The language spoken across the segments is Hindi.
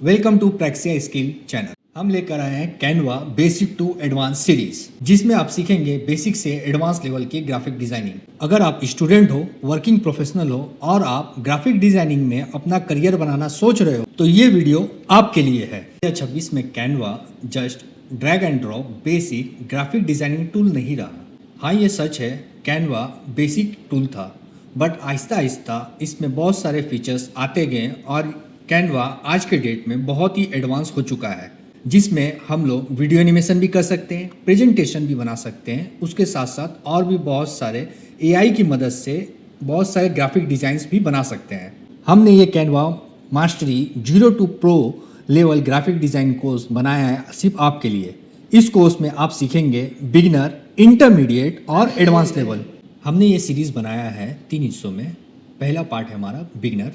Welcome to Praxia skill channel. हम लेकर आए हैं Canva basic to advance series, जिसमें आप सीखेंगे बेसिक से एडवांस लेवल की ग्राफिक डिजाइनिंग। अगर आप स्टूडेंट हो, वर्किंग प्रोफेशनल हो और आप ग्राफिक डिजाइनिंग में अपना करियर बनाना सोच रहे हो तो ये वीडियो आपके लिए है। 2026 में Canva just drag and drop basic graphic designing tool नहीं रहा। हाँ, ये सच है, कैनवा बेसिक टूल था, बट आहिस्ता आहिस्ता इसमें बहुत सारे फीचर्स आते गए और कैनवा आज के डेट में बहुत ही एडवांस हो चुका है, जिसमें हम लोग वीडियो एनिमेशन भी कर सकते हैं, प्रेजेंटेशन भी बना सकते हैं, उसके साथ साथ और भी बहुत सारे एआई की मदद से बहुत सारे ग्राफिक डिज़ाइंस भी बना सकते हैं। हमने ये Canva mastery 0 to pro level graphic design course बनाया है सिर्फ आपके लिए। इस कोर्स में आप सीखेंगे बिगिनर, इंटरमीडिएट और एडवांस लेवल। हमने ये सीरीज़ बनाया है 3 हिस्सों में। पहला पार्ट है हमारा बिगिनर,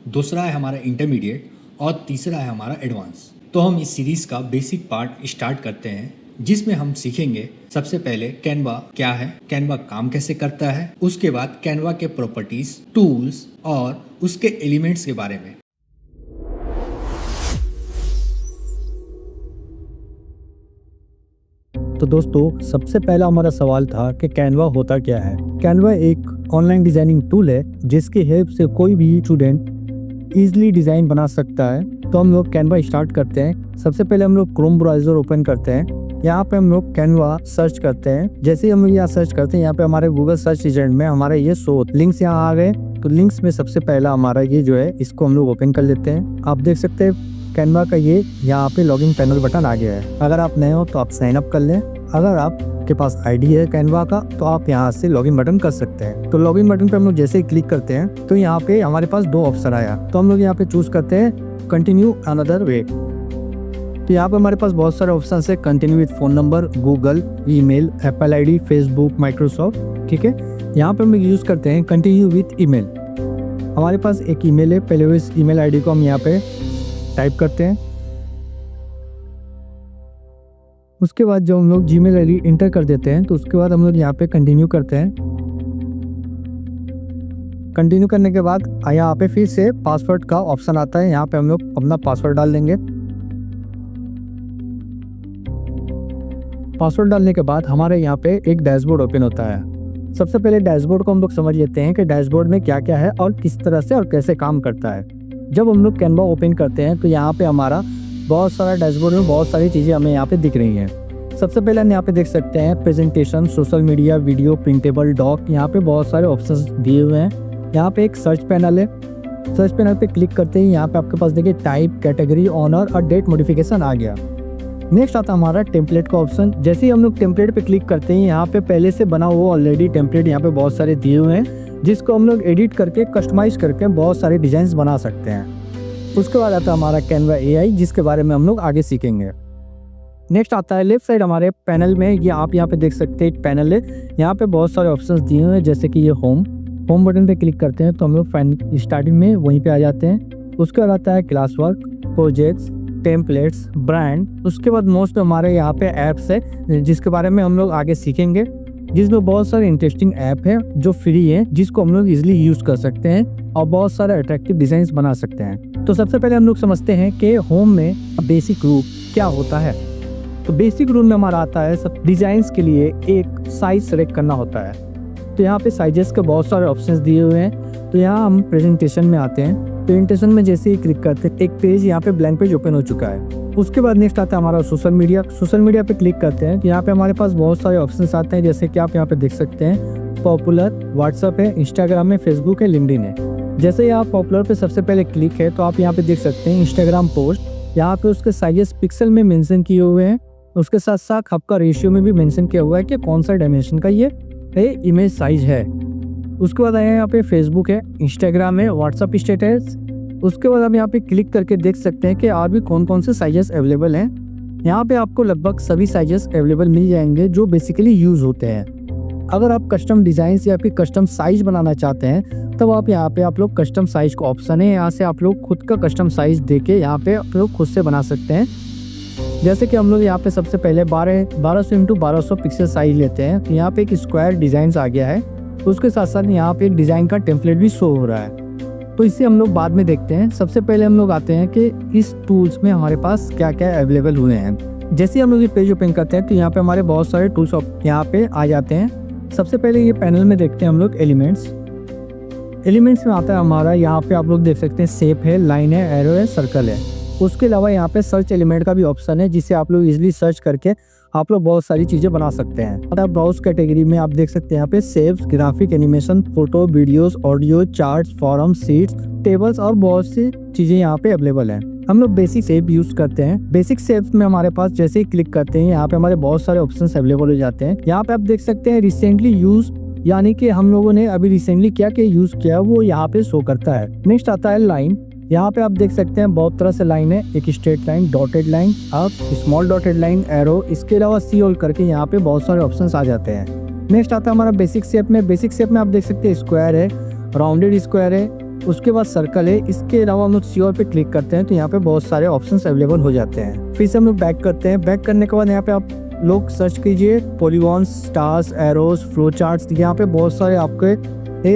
दूसरा है हमारा इंटरमीडिएट और तीसरा है हमारा एडवांस। तो हम इस सीरीज़ का बेसिक पार्ट स्टार्ट करते हैं, जिसमें हम सीखेंगे सबसे पहले कैनवा क्या है, कैनवा काम कैसे करता है, उसके बाद कैनवा के प्रॉपर्टीज, टूल्स और उसके एलिमेंट्स के बारे में। तो दोस्तों, सबसे पहला हमारा सवाल था कि कैनवा होता क्या है। कैनवा एक ऑनलाइन डिजाइनिंग टूल है जिसकी हेल्प से कोई भी स्टूडेंट इजीली डिज़ाइन बना सकता है। तो हम लोग कैनवा स्टार्ट करते हैं। सबसे पहले हम लोग क्रोम ब्राउज़र ओपन करते हैं। यहाँ पे हम लोग कैनवा सर्च करते हैं। जैसे ही हम लोग यहाँ सर्च करते हैं, यहाँ पे हमारे गूगल सर्च रिजल्ट में हमारे ये शो लिंक्स यहाँ आ गए। तो लिंक्स में सबसे पहला हमारा ये जो है, इसको हम लोग ओपन कर लेते हैं। आप देख सकते हैं कैनवा का ये यहाँ पे लॉगिन पैनल बटन आ गया है। अगर आप नए हो तो आप साइन अप कर लें। अगर आपके पास आईडी है कैनवा का तो आप यहाँ से लॉगिन बटन कर सकते हैं। तो लॉगिन बटन पे हम लोग जैसे ही क्लिक करते हैं तो यहाँ पे हमारे पास 2 ऑप्शन आया। तो हम लोग यहाँ पे चूज करते हैं कंटिन्यू अनदर वे। तो यहाँ पे हमारे पास बहुत सारे ऑप्शन है, continue with phone number, Google, email, Apple ID, Facebook, Microsoft. ठीक है, यहाँ पे हम लोग यूज करते हैं कंटिन्यू विथ ईमेल। हमारे पास एक ईमेल है, पहले इस ईमेल आईडी को हम यहाँ पे टाइप करते हैं। उसके बाद जब हम लोग जीमेल आईडी इंटर कर देते हैं तो उसके बाद हम लोग यहाँ पे कंटिन्यू करते हैं। कंटिन्यू करने के बाद यहाँ पे फिर से पासवर्ड का ऑप्शन आता है। यहाँ पे हम लोग अपना पासवर्ड डाल देंगे। पासवर्ड डालने के बाद हमारे यहाँ पे एक डैशबोर्ड ओपन होता है। सबसे पहले डैशबोर्ड को हम लोग समझ लेते हैं कि डैशबोर्ड में क्या क्या है और किस तरह से और कैसे काम करता है। जब हम लोग कैनवा ओपन करते हैं तो यहाँ पे हमारा बहुत सारा डैशबोर्ड में बहुत सारी चीज़ें हमें यहाँ पे दिख रही हैं। सबसे पहले हम यहाँ पे देख सकते हैं presentation, social media, video, printable, doc. यहाँ पे बहुत सारे ऑप्शंस दिए हुए हैं। यहाँ पे एक सर्च पैनल है। सर्च पैनल पे क्लिक करते ही यहाँ पे आपके पास देखिए टाइप, कैटेगरी, ऑनर और डेट नोटिफिकेशन आ गया। नेक्स्ट आता है हमारा टेम्पलेट का ऑप्शन। जैसे ही हम लोग टेम्पलेट पे क्लिक करते हैं, यहाँ पे पहले से बना हुआ ऑलरेडी टेम्पलेट यहाँ पे बहुत सारे दिए हुए हैं, जिसको हम लोग एडिट करके कस्टमाइज करके बहुत सारे डिजाइन बना सकते हैं। उसके बाद आता है हमारा कैनवा एआई, जिसके बारे में हम लोग आगे सीखेंगे। नेक्स्ट आता है लेफ्ट साइड हमारे पैनल में, ये आप यहाँ पे देख सकते हैं एक पैनल है। यहाँ पे बहुत सारे ऑप्शंस दिए हुए हैं, जैसे कि ये होम बटन पे क्लिक करते हैं तो हम लोग स्टार्टिंग में वहीं पे आ जाते हैं। उसके बाद आता है class work, projects, templates, brand. उसके बाद मोस्ट हमारे यहाँ पे ऐप्स है, जिसके बारे में हम लोग आगे सीखेंगे, जिसमें बहुत सारे इंटरेस्टिंग ऐप है जो फ्री है, जिसको हम लोग इजिली यूज कर सकते हैं और बहुत सारे अट्रैक्टिव डिजाइन बना सकते हैं। तो सबसे पहले हम लोग समझते हैं कि होम में बेसिक रूल क्या होता है। तो बेसिक रूल में हमारा आता है सब डिजाइन्स के लिए एक साइज सेलेक्ट करना होता है। तो यहाँ पे साइजेस के बहुत सारे ऑप्शंस दिए हुए हैं। तो यहाँ हम प्रेजेंटेशन में आते हैं। प्रेजेंटेशन में जैसे ही क्लिक करते हैं, एक पेज यहाँ पे ब्लैंक पेज ओपन हो चुका है। उसके बाद नेक्स्ट आता है हमारा सोशल मीडिया। सोशल मीडिया पे क्लिक करते हैं तो यहाँ पे हमारे पास बहुत सारे ऑप्शंस आते हैं, जैसे कि आप यहाँ पे देख सकते हैं पॉपुलर, व्हाट्सएप है, इंस्टाग्राम है, फेसबुक है, लिंक्डइन है। जैसे ही आप पॉपुलर पे सबसे पहले क्लिक है तो आप यहाँ पे देख सकते हैं इंस्टाग्राम पोस्ट। यहाँ पे उसके साइजेस पिक्सल में मेंशन किए हुए हैं। उसके साथ साथ आपका रेशियो में भी मेंशन किया हुआ है कि कौन सा डायमेंशन का ये इमेज साइज है। उसके बाद आया यहाँ पे फेसबुक है, इंस्टाग्राम है, व्हाट्सएप स्टेटस। उसके बाद आप यहाँ पे क्लिक करके देख सकते हैं कि और भी कौन कौन से साइजेस अवेलेबल हैं। यहाँ पे आपको लगभग सभी साइजेस अवेलेबल मिल जाएंगे जो बेसिकली यूज होते हैं। अगर आप कस्टम डिजाइन या फिर कस्टम साइज बनाना चाहते हैं तब आप यहाँ पे आप लोग कस्टम साइज का ऑप्शन है, यहाँ से आप लोग खुद का कस्टम साइज देके यहाँ पे आप लोग खुद से बना सकते हैं। जैसे कि हम लोग यहाँ पे सबसे पहले 1200 इंटू 1200 पिक्सल साइज लेते हैं। तो यहाँ पे एक स्क्वायर डिजाइन आ गया है। उसके साथ साथ यहाँ पे एक डिजाइन का टेम्पलेट भी शो हो रहा है। तो इसे हम लोग बाद में देखते हैं। सबसे पहले हम लोग आते हैं कि इस टूल्स में हमारे पास क्या क्या अवेलेबल हुए हैं। जैसे हम लोग ये पेज ओपन करते हैं तो यहाँ पे हमारे बहुत सारे टूल्स यहाँ पे आ जाते हैं। सबसे पहले ये पैनल में देखते हैं हम लोग एलिमेंट्स में आता है हमारा, यहाँ पे आप लोग देख सकते हैं शेप है, लाइन है, एरो है, सर्कल है। उसके अलावा यहाँ पे सर्च एलिमेंट का भी ऑप्शन है जिसे आप लोग इजीली सर्च करके आप लोग बहुत सारी चीज़ें बना सकते हैं। और ब्राउज कैटेगरी में आप देख सकते हैं यहाँ पे saves, graphic, animation, photo, videos, audio, charts, form, sheets, tables और बहुत सी चीज़ें यहाँ पे अवेलेबल हैं। हम लोग बेसिक शेप यूज करते हैं। बेसिक शेप्स में हमारे पास जैसे ही क्लिक करते हैं यहाँ पे हमारे बहुत सारे ऑप्शंस अवेलेबल हो जाते हैं। यहाँ पे आप देख सकते हैं रिसेंटली यूज, यानी कि हम लोगों ने अभी रिसेंटली क्या क्या यूज किया वो यहाँ पे शो करता है। नेक्स्ट आता है लाइन। यहाँ पे आप देख सकते हैं बहुत तरह से लाइन है, एक स्ट्रेट लाइन, डॉटेड लाइन, आप स्मॉल डॉटेड लाइन, एरो, इसके अलावा सी होल करके यहाँ पे बहुत सारे ऑप्शंस आ जाते हैं। नेक्स्ट आता है हमारा बेसिक शेप में। बेसिक शेप में आप देख सकते हैं स्क्वायर है, राउंडेड स्क्वायर है, उसके बाद सर्कल है। इसके अलावा हम लोग सी होल पे क्लिक करते हैं तो यहाँ पे बहुत सारे ऑप्शंस अवेलेबल हो जाते हैं। फिर से हम लोग बैक करते हैं। बैक करने के बाद यहाँ पे आप लोग सर्च कीजिए polygons, stars, arrows, flow charts, यहाँ पे बहुत सारे आपके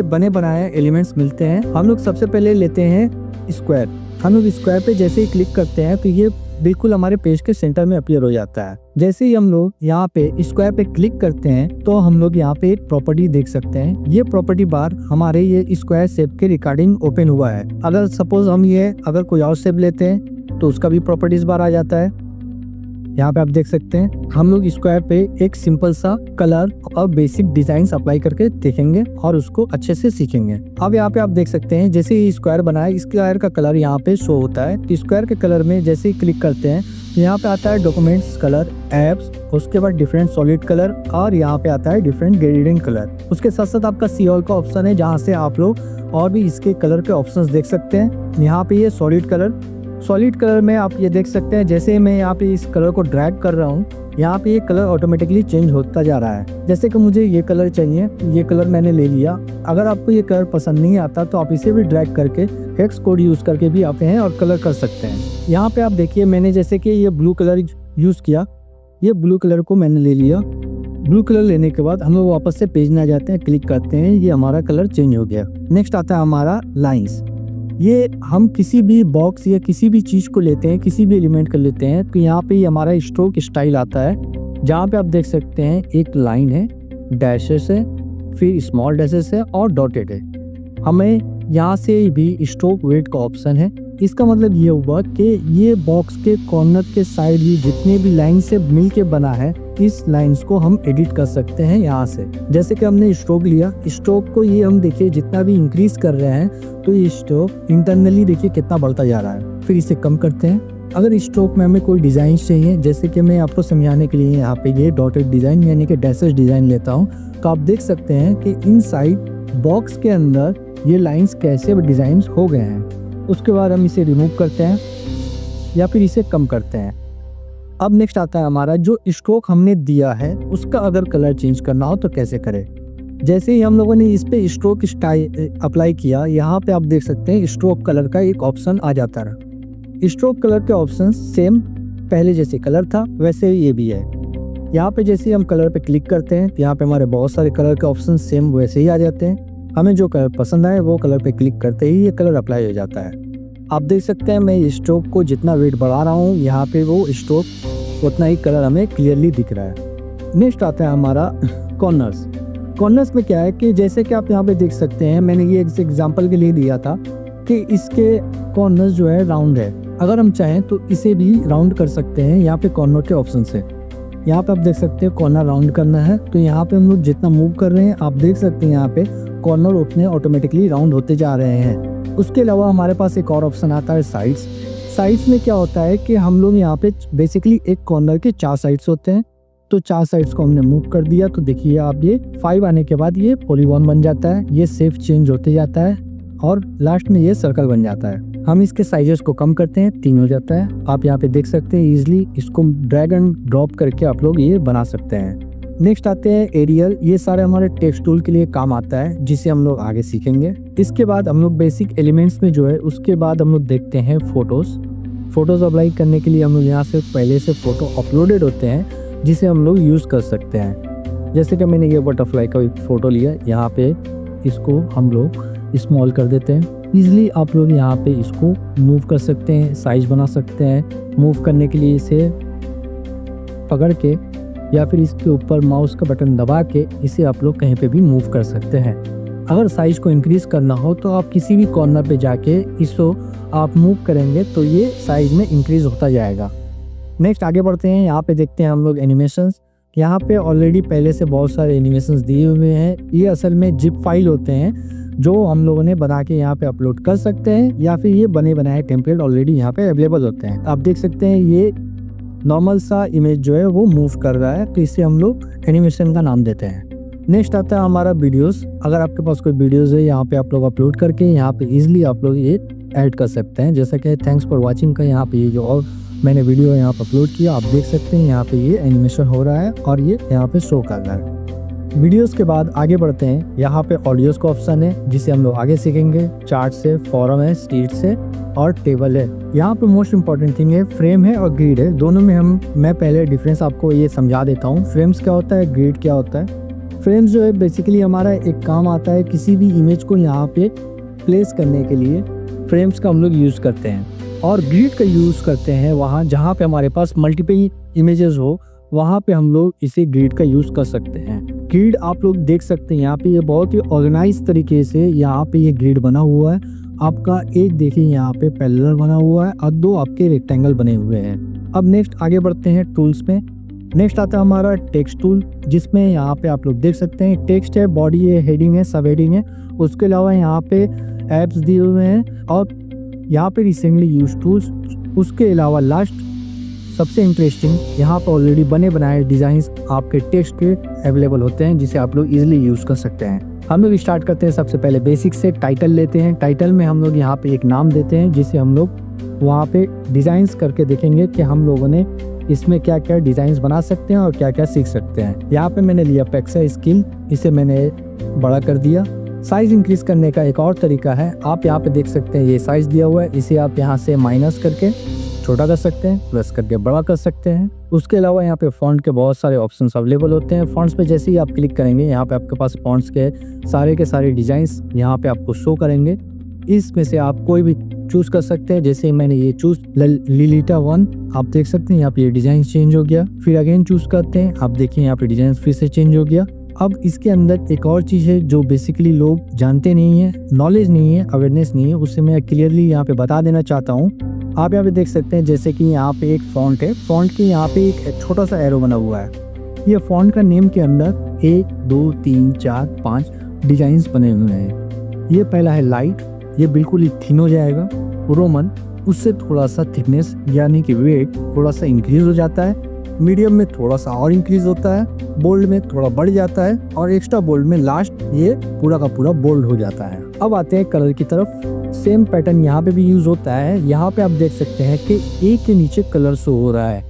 बने बनाए एलिमेंट्स मिलते हैं। हम लोग सबसे पहले लेते हैं स्क्वायर। हम लोग स्क्वायर पे जैसे ही क्लिक करते हैं तो ये बिल्कुल हमारे पेज के सेंटर में अपीयर हो जाता है। जैसे ही हम लोग यहाँ पे स्क्वायर पे क्लिक करते हैं तो हम लोग यहाँ पे एक प्रॉपर्टी देख सकते हैं। ये प्रॉपर्टी बार हमारे ये स्क्वायर शेप के रिकॉर्डिंग ओपन हुआ है। अगर सपोज हम ये अगर कोई और शेप लेते हैं तो उसका भी प्रॉपर्टीज बार आ जाता है। यहाँ पे आप देख सकते हैं हम लोग स्क्वायर पे एक सिंपल सा कलर और बेसिक डिजाइन अप्लाई करके देखेंगे और उसको अच्छे से सीखेंगे। अब यहाँ पे आप देख सकते हैं जैसे ही स्क्वायर बना है, स्क्वायर का कलर यहाँ पे शो होता है। तो स्क्वायर के कलर में जैसे ही क्लिक करते हैं तो यहाँ पे आता है डॉक्यूमेंट्स कलर, एप्स, उसके बाद डिफरेंट सॉलिड कलर और यहाँ पे आता है डिफरेंट ग्रेडियंट कलर। उसके साथ साथ आपका सी ऑल का ऑप्शन है जहाँ से आप लोग और भी इसके कलर के ऑप्शंस देख सकते हैं। यहाँ पे ये सॉलिड कलर में आप ये देख सकते हैं जैसे मैं यहाँ पे इस कलर को ड्रैग कर रहा हूँ यहाँ पे ये कलर ऑटोमेटिकली चेंज होता जा रहा है। जैसे कि मुझे ये कलर चाहिए, ये कलर मैंने ले लिया। अगर आपको ये कलर पसंद नहीं आता तो आप इसे भी ड्रैग करके हेक्स कोड यूज करके भी आते हैं और कलर कर सकते हैं। यहाँ पे आप देखिए मैंने जैसे कि ये ब्लू कलर यूज किया, ये ब्लू कलर को मैंने ले लिया। ब्लू कलर लेने के बाद हम लोग वापस से पेज में आ जाते हैं, क्लिक करते हैं, ये हमारा कलर चेंज हो गया। नेक्स्ट आता है हमारा लाइंस। ये हम किसी भी बॉक्स या किसी भी चीज़ को लेते हैं, किसी भी एलिमेंट को लेते हैं तो यहाँ पे हमारा स्ट्रोक स्टाइल आता है जहाँ पे आप देख सकते हैं एक लाइन है, डैशेस है, फिर स्मॉल डैशेस है और डॉटेड है। हमें यहाँ से भी स्ट्रोक वेट का ऑप्शन है। इसका मतलब ये हुआ कि ये बॉक्स के कॉर्नर के साइड भी जितने भी लाइन से मिल के बना है इस लाइंस को हम एडिट कर सकते हैं यहाँ से। जैसे कि हमने स्ट्रोक लिया, स्ट्रोक को ये हम देखिए जितना भी इंक्रीज कर रहे हैं तो ये स्ट्रोक इंटरनली देखिए कितना बढ़ता जा रहा है। फिर इसे कम करते हैं। अगर स्ट्रोक में हमें कोई डिज़ाइन चाहिए, जैसे कि मैं आपको समझाने के लिए यहाँ पे ये डॉटेड डिज़ाइन यानी कि डैशेस डिज़ाइन लेता हूँ, तो आप देख सकते हैं कि इनसाइड बॉक्स के अंदर ये लाइंस कैसे डिज़ाइन हो गए हैं। उसके बाद हम इसे रिमूव करते हैं या फिर इसे कम करते हैं। अब नेक्स्ट आता है हमारा जो स्ट्रोक हमने दिया है उसका अगर कलर चेंज करना हो तो कैसे करें। जैसे ही हम लोगों ने इस पे स्ट्रोक स्टाइल अप्लाई किया, यहाँ पे आप देख सकते हैं स्ट्रोक कलर का एक ऑप्शन आ जाता है। स्ट्रोक कलर के ऑप्शन सेम पहले जैसे कलर था वैसे ये भी है। यहाँ पे जैसे हम कलर पे क्लिक करते हैं तो यहाँ पे हमारे बहुत सारे कलर के ऑप्शन सेम वैसे ही आ जाते हैं। हमें जो कलर पसंद आए वो कलर पे क्लिक करते ही ये कलर अप्लाई हो जाता है। आप देख सकते हैं मैं स्ट्रोक को जितना वेट बढ़ा रहा हूँ यहाँ पे वो स्ट्रोक उतना ही कलर हमें क्लियरली दिख रहा है। नेक्स्ट आता है हमारा कॉर्नर्स में क्या है कि जैसे कि आप यहाँ पे देख सकते हैं, मैंने ये एग्जांपल के लिए दिया था कि इसके कॉर्नर्स जो है राउंड है। अगर हम चाहें तो इसे भी राउंड कर सकते हैं। यहाँ पे कॉर्नर के ऑप्शन से यहाँ पे आप देख सकते हैं कॉर्नर राउंड करना है तो यहाँ पे हम लोग जितना मूव कर रहे हैं आप देख सकते हैं यहाँ पे कॉर्नर उतने ऑटोमेटिकली राउंड होते जा रहे हैं। उसके अलावा हमारे पास एक और ऑप्शन आता है साइड्स में क्या होता है कि हम लोग यहाँ पे बेसिकली एक कॉर्नर के 4 साइड्स होते हैं, तो 4 साइड्स को हमने मूव कर दिया तो देखिए आप ये 5 आने के बाद ये पॉलीगॉन बन जाता है, ये शेप चेंज होते जाता है और लास्ट में ये सर्कल बन जाता है। हम इसके साइजेस को कम करते हैं, 3 हो जाता है। आप यहाँ पे देख सकते हैं इजिली इसको ड्रैग एंड ड्रॉप करके आप लोग ये बना सकते हैं। नेक्स्ट आते हैं एरियल। ये सारे हमारे टेक्स्ट टूल के लिए काम आता है जिसे हम लोग आगे सीखेंगे। इसके बाद हम लोग बेसिक एलिमेंट्स में जो है उसके बाद हम लोग देखते हैं फोटोज अप्लाई करने के लिए हम लोग यहाँ से पहले से फोटो अपलोडेड होते हैं जिसे हम लोग यूज़ कर सकते हैं। जैसे कि मैंने ये बटरफ्लाई का एक फ़ोटो लिया, यहाँ पे इसको हम लोग स्मॉल कर देते हैं। इजीली आप लोग यहाँ पे इसको मूव कर सकते हैं, साइज बना सकते हैं। मूव करने के लिए इसे पकड़ के या फिर इसके ऊपर माउस का बटन दबा के इसे आप लोग कहीं पे भी मूव कर सकते हैं। अगर साइज को इंक्रीज करना हो तो आप किसी भी कॉर्नर पे जाके इसको आप मूव करेंगे तो ये साइज में इंक्रीज होता जाएगा। नेक्स्ट आगे बढ़ते हैं, यहाँ पे देखते हैं हम लोग एनिमेशंस। यहाँ पे ऑलरेडी पहले से बहुत सारे एनिमेशंस दिए हुए हैं। ये असल में जिप फाइल होते हैं जो हम लोगों ने बना के यहाँ पे अपलोड कर सकते हैं, या फिर ये बने बनाए टेम्पलेट ऑलरेडी यहाँ पे अवेलेबल होते हैं। आप देख सकते हैं ये नॉर्मल सा इमेज जो है वो मूव कर रहा है, तो इसे हम लोग एनिमेशन का नाम देते हैं। नेक्स्ट आता है हमारा वीडियोस। अगर आपके पास कोई वीडियोस है यहाँ पे आप लोग अपलोड करके यहाँ पे इजीली आप लोग ये ऐड कर सकते हैं। जैसा कि थैंक्स फॉर वाचिंग का यहाँ पे ये जो और मैंने वीडियो यहाँ पे अपलोड किया, आप देख सकते हैं यहाँ पे ये एनिमेशन हो रहा है और ये यहाँ पे शो कर रहा है। वीडियोस के बाद आगे बढ़ते हैं, यहाँ पे ऑडियोस का ऑप्शन है जिसे हम लोग आगे सीखेंगे। चार्ट से, फॉरम है, स्टीट से और टेबल है। यहाँ पे मोस्ट इंपॉर्टेंट थिंग है फ्रेम है और ग्रिड है। दोनों में मैं पहले डिफरेंस आपको ये समझा देता हूँ। फ्रेम्स क्या होता है, ग्रिड क्या होता है। फ्रेम्स जो है बेसिकली हमारा एक काम आता है किसी भी इमेज को यहाँ पे प्लेस करने के लिए फ्रेम्स का हम लोग यूज़ करते हैं, और ग्रिड का यूज़ करते हैं वहाँ जहाँ पे हमारे पास मल्टीपल इमेजेस हो, वहाँ पे हम लोग इसे ग्रिड का यूज़ कर सकते हैं। ग्रिड आप लोग देख सकते हैं यहाँ पे ये बहुत ही ऑर्गेनाइज तरीके से यहाँ पे ये ग्रिड बना हुआ है। आपका एक देखिए यहाँ पे पैरेलल बना हुआ है और दो आपके रेक्टेंगल बने हुए हैं। अब नेक्स्ट आगे बढ़ते हैं टूल्स में। नेक्स्ट आता है हमारा टेक्स्ट टूल, जिसमें यहाँ पे आप लोग देख सकते हैं टेक्स्ट है, बॉडी है, हेडिंग है, सब हेडिंग है। उसके अलावा यहाँ पे एप्स दिए हुए हैं और यहाँ पे रिसेंटली यूज टूल्स। उसके अलावा लास्ट सबसे इंटरेस्टिंग, यहाँ पर ऑलरेडी बने बनाए डिज़ाइंस आपके टेक्स्ट के अवेलेबल होते हैं जिसे आप लोग इजीली यूज़ कर सकते हैं। हम लोग स्टार्ट करते हैं सबसे पहले बेसिक से। टाइटल लेते हैं। टाइटल में हम लोग यहाँ पे एक नाम देते हैं जिसे हम लोग वहाँ पे डिज़ाइंस करके देखेंगे कि हम लोगों ने इसमें क्या क्या डिज़ाइंस बना सकते हैं और क्या क्या सीख सकते हैं। यहाँ पे मैंने लिया पेक्सा स्किल, इसे मैंने बड़ा कर दिया। साइज इंक्रीज करने का एक और तरीका है, आप यहाँ पे देख सकते हैं ये साइज दिया हुआ है, इसे आप यहाँ से माइनस करके छोटा कर सकते हैं, प्लस करके बड़ा कर सकते हैं। उसके अलावा यहाँ पे फॉन्ट के बहुत सारे ऑप्शंस अवेलेबल होते हैं। फॉन्ट्स पे जैसे ही आप क्लिक करेंगे यहाँ पे आपके पास फॉन्ट्स के सारे डिज़ाइंस यहाँ पे आपको शो करेंगे। इसमें से आप कोई भी चूज कर सकते हैं। जैसे मैंने ये चूज लिलिटा 1, आप देख सकते हैं यहाँ पे ये डिज़ाइन चेंज हो गया। फिर अगेन चूज करते हैं, आप देखिए यहाँ पे डिज़ाइन फिर से चेंज हो गया। अब इसके अंदर एक और चीज़ है जो बेसिकली लोग जानते नहीं है, नॉलेज नहीं है, अवेयरनेस नहीं है, उससे मैं क्लियरली यहाँ पे बता देना चाहता हूँ। आप यहाँ पे देख सकते हैं जैसे कि यहाँ पे एक फॉन्ट है, फॉन्ट के यहाँ पे एक छोटा सा एरो बना हुआ है। ये फॉन्ट का नेम के अंदर 1 2 3 4 5 डिजाइन्स बने हुए हैं। ये पहला है लाइट, ये बिल्कुल ही थिन हो जाएगा। रोमन, उससे थोड़ा सा थिकनेस यानी कि वेट थोड़ा सा इंक्रीज हो जाता है। मीडियम में थोड़ा सा और इंक्रीज होता है। बोल्ड में थोड़ा बढ़ जाता है और एक्स्ट्रा बोल्ड में लास्ट ये पूरा का पूरा बोल्ड हो जाता है। अब आते हैं कलर की तरफ। सेम पैटर्न यहाँ पे भी यूज होता है। यहाँ पे आप देख सकते हैं कि एक के नीचे कलर शो हो रहा है,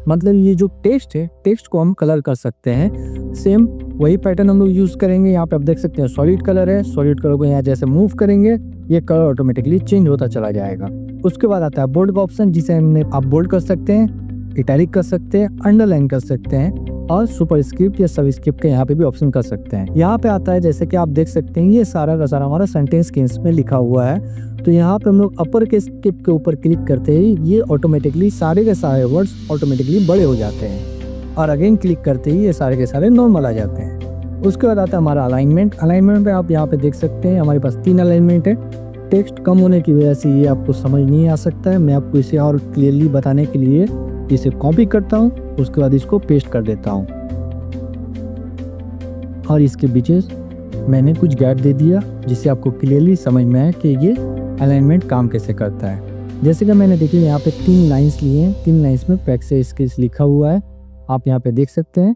मतलब ये जो टेक्स्ट है, टेक्स्ट को हम कलर कर सकते हैं। सेम वही पैटर्न हम लोग यूज करेंगे। यहाँ पे आप देख सकते हैं सॉलिड कलर है, सॉलिड कलर को यहाँ जैसे मूव करेंगे ये कलर ऑटोमेटिकली चेंज होता चला जाएगा। उसके बाद आता है बोल्ड का ऑप्शन, जिसे आप बोल्ड कर सकते हैं, इटैलिक कर सकते हैं, अंडरलाइन कर सकते हैं और सुपर स्क्रिप्ट या सब स्क्रिप्ट के यहाँ पे भी ऑप्शन कर सकते हैं। यहाँ पे आता है जैसे कि आप देख सकते हैं ये सारा का सारा हमारा सेंटेंस केस में लिखा हुआ है। तो यहाँ पे हम लोग अपर के स्क्रिप्ट के ऊपर क्लिक करते ही ये ऑटोमेटिकली सारे के सारे वर्ड्स ऑटोमेटिकली बड़े हो जाते हैं और अगेन क्लिक करते ही ये सारे के सारे नॉर्मल आ जाते हैं। उसके बाद आता है हमारा अलाइनमेंट। अलाइनमेंट पे आप यहाँ पे देख सकते हैं हमारे पास 3 अलाइनमेंट है। टेक्स्ट कम होने की वजह से ये आपको समझ नहीं आ सकता है। मैं आपको इसे और क्लियरली बताने के लिए इसे कॉपी करता हूँ, उसके बाद इसको पेस्ट कर देता हूँ और इसके बीचेस मैंने कुछ गैप दे दिया जिससे आपको क्लियरली समझ में आए कि ये अलाइनमेंट काम कैसे करता है। जैसे कि मैंने देखिए यहाँ पे 3 लाइंस लिए हैं, 3 लाइंस में पेक्सा स्किल्स लिखा हुआ है, आप यहाँ पे देख सकते हैं।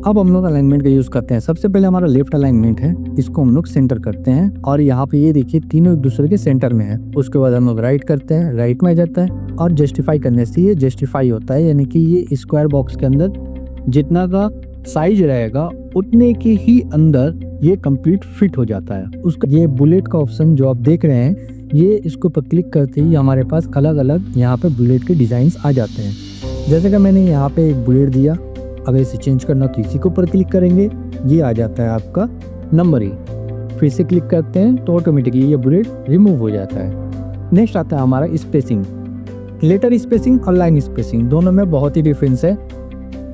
अब हम लोग अलाइनमेंट का यूज करते हैं। सबसे पहले हमारा लेफ्ट अलाइनमेंट है, इसको हम लोग सेंटर करते हैं और यहाँ पे ये देखिए तीनों एक दूसरे के सेंटर में है। उसके बाद हम लोग राइट करते हैं, राइट में आ जाता है और जस्टिफाई करने से ये जस्टिफाई होता है, यानी कि ये स्क्वायर बॉक्स के अंदर जितना का साइज रहेगा उतने के ही अंदर ये कंप्लीट फिट हो जाता है। उसका ये बुलेट का ऑप्शन जो आप देख रहे हैं, ये इसको पर क्लिक करते ही हमारे पास अलग अलग यहाँ पे बुलेट के डिजाइन आ जाते हैं। जैसे कि मैंने यहाँ पे एक बुलेट दिया, अगर इसे चेंज करना तो इसी के ऊपर क्लिक करेंगे, ये आ जाता है आपका नंबरिंग। फिर से क्लिक करते हैं तो ऑटोमेटिकली ये बुलेट रिमूव हो जाता है। नेक्स्ट आता है हमारा स्पेसिंग। लेटर स्पेसिंग और लाइन स्पेसिंग दोनों में बहुत ही डिफरेंस है।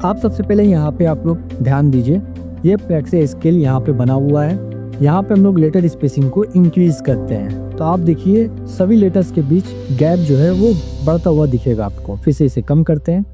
आप सबसे पहले यहाँ पे आप लोग ध्यान दीजिए, ये पैक्से स्केल यहाँ पे बना हुआ है। यहाँ पे हम लोग लेटर स्पेसिंग को इंक्रीज करते हैं तो आप देखिए सभी लेटर्स के बीच गैप जो है वो बढ़ता हुआ दिखेगा आपको। फिर से इसे कम करते हैं।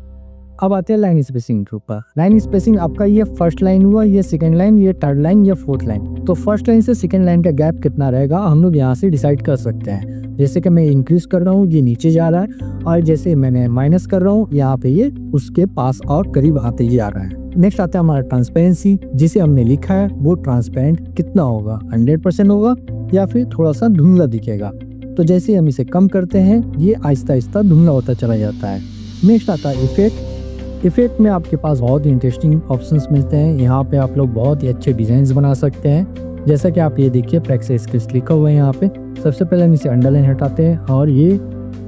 अब आते हैं लाइन स्पेसिंग के ऊपर। लाइन स्पेसिंग आपका ये फर्स्ट लाइन हुआ, ये सेकंड लाइन, ये थर्ड लाइन, ये फोर्थ लाइन। तो फर्स्ट लाइन से सेकंड लाइन का गैप कितना रहेगा हम लोग यहाँ से डिसाइड कर सकते हैं। जैसे कि मैं इंक्रीज कर रहा हूँ ये नीचे जा रहा है, और जैसे मैंने माइनस कर रहा हूँ यहाँ पे ये उसके पास और करीब आते ही आ रहा है। नेक्स्ट आता है हमारा ट्रांसपेरेंसी, जिसे हमने लिखा है वो ट्रांसपेरेंट कितना होगा, 100% होगा या फिर थोड़ा सा धुंधला दिखेगा। तो जैसे हम इसे कम करते हैं ये आहिस्ता आहिस्ता धुंधला होता चला जाता है। नेक्स्ट आता है इफेक्ट। इफेक्ट में आपके पास बहुत ही इंटरेस्टिंग ऑप्शंस मिलते हैं। यहाँ पे आप लोग बहुत ही अच्छे डिजाइन बना सकते हैं। जैसा कि आप ये देखिए पैक्से स्केल्स लिखा हुआ है यहाँ पे। सबसे पहले हम इसे अंडरलाइन हटाते हैं और ये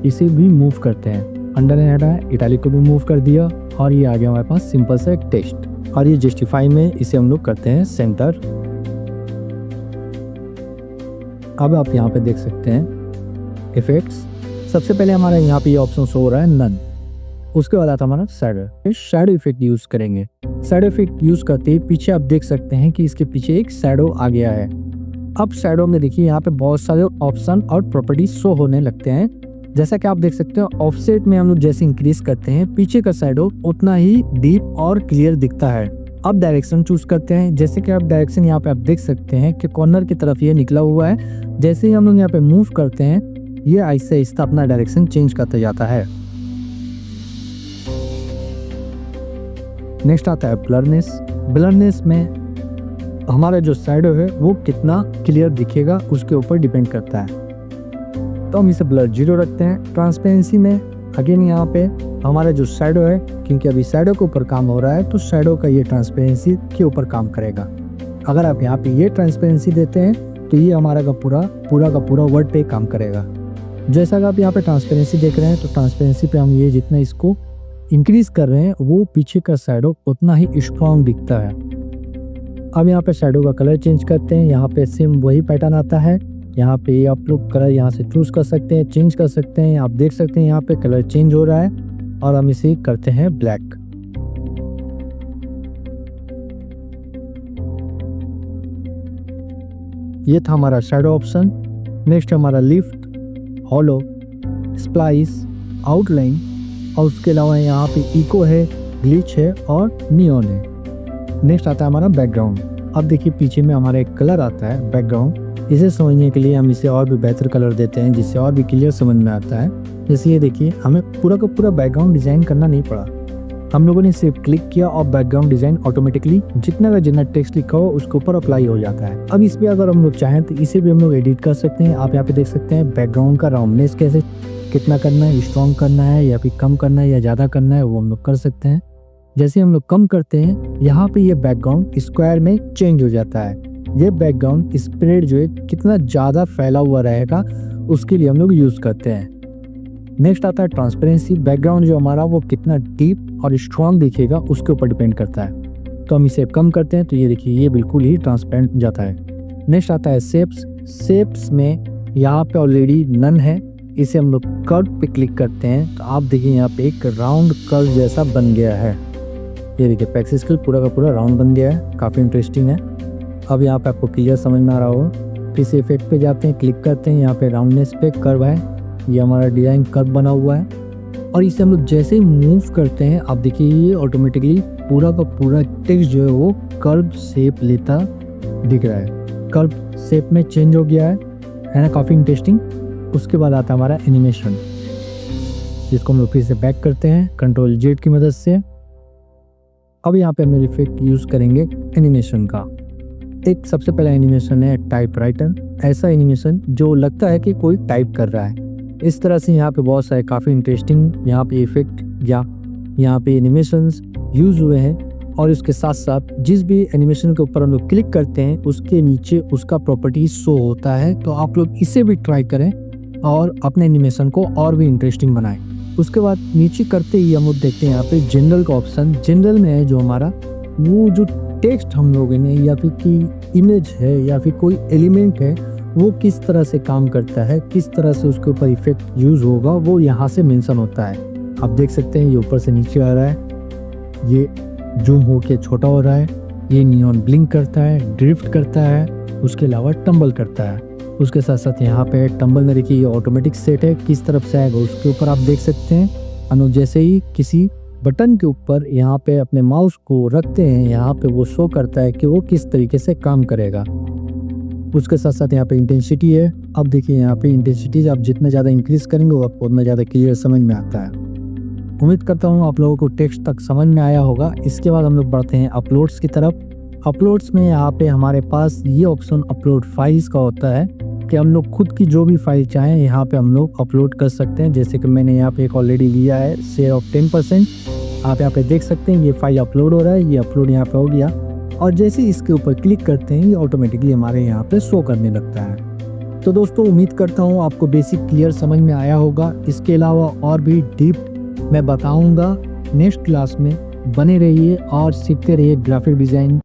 इसे भी मूव करते हैं। अंडरलाइन हटाया, इटैलिक को भी मूव कर दिया और ये आ गया हमारे पास सिंपल सा एक टेक्स्ट। और ये जस्टिफाई में इसे हम लोग करते हैं सेंटर। अब आप यहाँ पे देख सकते हैं इफेक्ट्स। सबसे पहले हमारा यहाँ पे ये ऑप्शन शो हो रहा है नन। उसके बाद आता हमारा शैडो। शैडो इफेक्ट यूज करेंगे। शैडो इफेक्ट यूज करते ही पीछे आप देख सकते हैं कि इसके पीछे एक शैडो आ गया है। अब शैडो में देखिए यहाँ पे बहुत सारे ऑप्शन और प्रॉपर्टीज शो होने लगते हैं। जैसा कि आप देख सकते हैं ऑफसेट में हम लोग जैसे इंक्रीज करते हैं पीछे का शैडो उतना ही डीप और क्लियर दिखता है। अब डायरेक्शन चूज करते हैं। जैसे कि आप डायरेक्शन यहाँ पे आप देख सकते हैं कि कॉर्नर की तरफ ये निकला हुआ है। जैसे ही हम लोग यहाँ पे मूव करते हैं ये आहिस्ता आहिस्ता अपना डायरेक्शन चेंज करता जाता है। नेक्स्ट आता है ब्लरनेस। ब्लरनेस में हमारा जो शैडो है वो कितना क्लियर दिखेगा उसके ऊपर डिपेंड करता है। तो हम इसे ब्लर 0 रखते हैं। ट्रांसपेरेंसी में अगेन यहाँ पे हमारा जो शैडो है, क्योंकि अभी शैडो के ऊपर काम हो रहा है तो शैडो का ये ट्रांसपेरेंसी के ऊपर काम करेगा। अगर आप यहाँ पे ये ट्रांसपेरेंसी देते हैं तो ये हमारा का पूरा वर्ड पे काम करेगा। जैसा कि आप यहाँ पे ट्रांसपेरेंसी देख रहे हैं तो ट्रांसपेरेंसी पे हम ये जितना इसको इंक्रीज कर रहे हैं वो पीछे का शैडो उतना ही स्ट्रॉन्ग दिखता है। अब यहाँ पे शैडो का कलर चेंज करते हैं। यहाँ पे सेम वही पैटर्न आता है। यहाँ पे आप लोग कलर यहाँ से चूज कर सकते हैं, चेंज कर सकते हैं। आप देख सकते हैं यहाँ पे कलर चेंज हो रहा है और हम इसे करते हैं ब्लैक। ये था हमारा शैडो ऑप्शन। नेक्स्ट हमारा लिफ्ट, हॉलो, स्प्लाइस, आउटलाइन और उसके अलावा यहाँ पे इको है, ग्लिच है और नियॉन है। नेक्स्ट आता है हमारा बैकग्राउंड। अब देखिए पीछे में हमारा एक कलर आता है बैकग्राउंड। इसे समझने के लिए हम इसे और भी बेहतर कलर देते हैं जिससे और भी क्लियर समझ में आता है। जैसे ये देखिए हमें पूरा का पूरा बैकग्राउंड डिजाइन करना नहीं पड़ा। हम लोगों ने सिर्फ क्लिक किया और बैकग्राउंड डिजाइन ऑटोमेटिकली जितना टेक्स्ट लिखा हो उसके ऊपर अप्लाई हो जाता है। अब इस पे अगर हम लोग चाहें तो इसे भी हम लोग एडिट कर सकते हैं। आप यहाँ पे देख सकते हैं बैकग्राउंड का राउंडनेस कैसे कितना करना है, स्ट्रॉन्ग करना है या फिर कम करना है या ज़्यादा करना है, वो हम लोग कर सकते हैं। जैसे हम लोग कम करते हैं यहाँ पे ये बैकग्राउंड स्क्वायर में चेंज हो जाता है। ये बैकग्राउंड स्प्रेड जो है कितना ज़्यादा फैला हुआ रहेगा उसके लिए हम लोग यूज़ करते हैं। नेक्स्ट आता है ट्रांसपेरेंसी। बैकग्राउंड जो हमारा वो कितना डीप और स्ट्रॉन्ग दिखेगा उसके ऊपर डिपेंड करता है। तो हम इसे कम करते हैं तो ये देखिए ये बिल्कुल ही ट्रांसपेरेंट जाता है। नेक्स्ट आता है शेप्स। शेप्स में यहाँ पे ऑलरेडी नन है। इसे हम लोग कर्व पे क्लिक करते हैं तो आप देखिए यहाँ पे एक राउंड कर्व जैसा बन गया है। ये देखिए पैक्से स्केल पूरा का पूरा राउंड बन गया है, काफ़ी इंटरेस्टिंग है। अब यहाँ पे आपको क्लियर समझ में आ रहा होगा। फिर से इफेक्ट पे जाते हैं, क्लिक करते हैं, यहाँ पे राउंडनेस पे कर्व है। ये हमारा डिजाइन कर्व बना हुआ है और इसे हम लोग जैसे ही मूव करते हैं आप देखिए ये ऑटोमेटिकली पूरा का पूरा टेक्स्ट जो है वो कर्व शेप लेता दिख रहा है। कर्व शेप में चेंज हो गया है ना, काफ़ी इंटरेस्टिंग। उसके बाद आता है हमारा एनिमेशन, जिसको हम लोग फिर से बैक करते हैं Ctrl+Z की मदद से। अब यहाँ पे हम इफेक्ट यूज़ करेंगे एनिमेशन का। एक सबसे पहला एनिमेशन है टाइपराइटर। ऐसा एनिमेशन जो लगता है कि कोई टाइप कर रहा है। इस तरह से यहाँ पे बहुत सारे काफ़ी इंटरेस्टिंग यहाँ पे इफेक्ट या यहाँ पे एनिमेशंस यूज़ हुए हैं। और इसके साथ साथ जिस भी एनिमेशन के ऊपर हम लोग क्लिक करते हैं उसके नीचे उसका प्रॉपर्टी शो होता है। तो आप लोग इसे भी ट्राई करें और अपने एनिमेशन को और भी इंटरेस्टिंग बनाएं। उसके बाद नीचे करते ही हम लोग देखते हैं यहाँ पे जनरल का ऑप्शन। जनरल में है जो हमारा वो जो टेक्स्ट हम लोगों ने या फिर की इमेज है या फिर कोई एलिमेंट है वो किस तरह से काम करता है, किस तरह से उसके ऊपर इफेक्ट यूज होगा वो यहाँ से मेंशन होता है। आप देख सकते हैं ये ऊपर से नीचे आ रहा है, ये जूम होके छोटा हो रहा है, ये नियॉन ब्लिंक करता है, ड्रिफ्ट करता है, उसके अलावा टम्बल करता है। उसके साथ साथ यहाँ पे टम्बल में देखिए ये ऑटोमेटिक सेट है, किस तरफ से आएगा उसके ऊपर आप देख सकते हैं। अनु जैसे ही किसी बटन के ऊपर यहाँ पे अपने माउस को रखते हैं, यहाँ पे वो शो करता है कि वो किस तरीके से काम करेगा। उसके साथ साथ यहाँ पे इंटेंसिटी है। अब देखिए यहाँ पे इंटेंसिटी आप जितना ज़्यादा इंक्रीज करेंगे वो आपको उतना ज़्यादा क्लियर समझ में आता है। उम्मीद करता हूँ आप लोगों को टेक्स्ट तक समझ में आया होगा। इसके बाद हम लोग बढ़ते हैं अपलोड्स की तरफ। अपलोड्स में यहाँ पे हमारे पास ये ऑप्शन अपलोड फाइल्स का होता है कि हम लोग खुद की जो भी फाइल चाहें यहाँ पे हम लोग अपलोड कर सकते हैं। जैसे कि मैंने यहाँ पे एक ऑलरेडी लिया है शेयर ऑफ 10%। आप यहाँ पे देख सकते हैं ये फाइल अपलोड हो रहा है, ये अपलोड यहाँ पे हो गया और जैसे इसके ऊपर क्लिक करते हैं ये ऑटोमेटिकली हमारे यहाँ पे शो करने लगता है। तो दोस्तों उम्मीद करता हूँ आपको बेसिक क्लियर समझ में आया होगा। इसके अलावा और भी डीप मैं बताऊँगा नेक्स्ट क्लास में। बने रहिए और सीखते रहिए ग्राफिक डिज़ाइन।